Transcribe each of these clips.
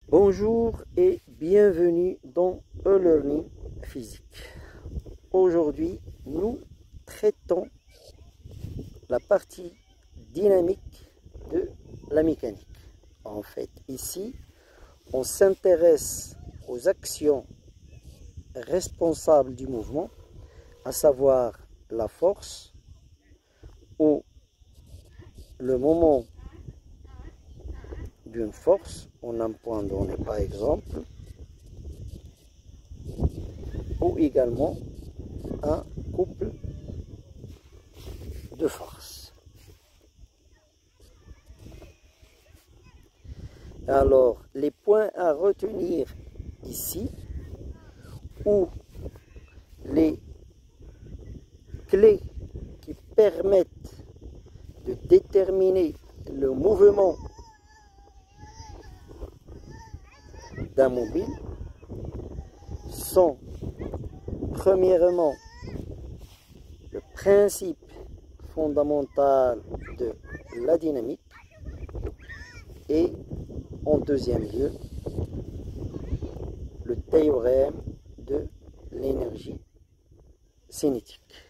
Bonjour et bienvenue dans e-learning physique. Aujourd'hui, nous traitons la partie dynamique de la mécanique. En fait, ici, on s'intéresse aux actions responsables du mouvement, à savoir la force ou le moment d'une force en un point donné par exemple, ou également un couple de forces. Alors, les points à retenir ici, ou les clés qui permettent de déterminer le mouvement d'un mobile, sont premièrement le principe fondamental de la dynamique et en deuxième lieu le théorème de l'énergie cinétique.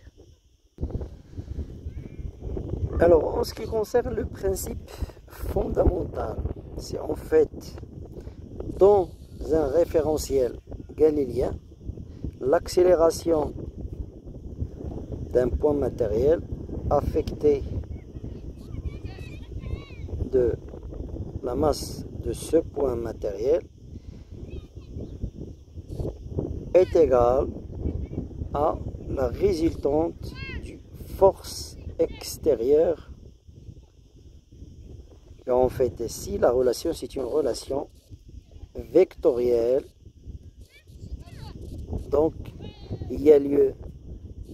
Alors en ce qui concerne le principe fondamental, c'est en fait dans un référentiel galiléen l'accélération d'un point matériel affecté de la masse de ce point matériel est égale à la résultante du force extérieure. Et en fait ici la relation c'est une relation vectorielle, donc il y a lieu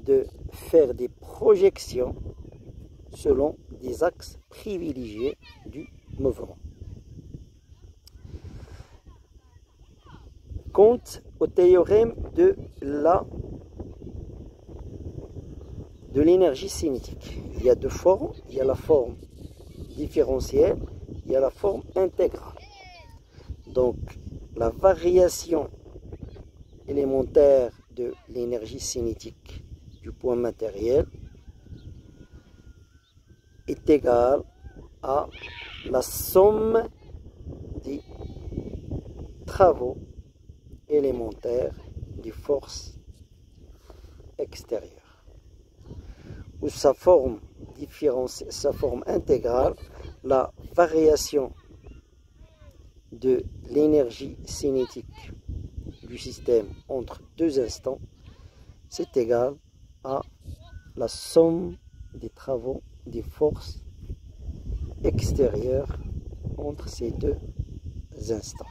de faire des projections selon des axes privilégiés du mouvement. Quant au théorème de l'énergie cinétique, il y a deux formes, il y a la forme différentielle, il y a la forme intégrale. Donc la variation élémentaire de l'énergie cinétique du point matériel est égale à la somme des travaux élémentaires des forces extérieures. Ou sa forme différentielle, sa forme intégrale, la variation de l'énergie cinétique du système entre deux instants, c'est égal à la somme des travaux des forces extérieures entre ces deux instants.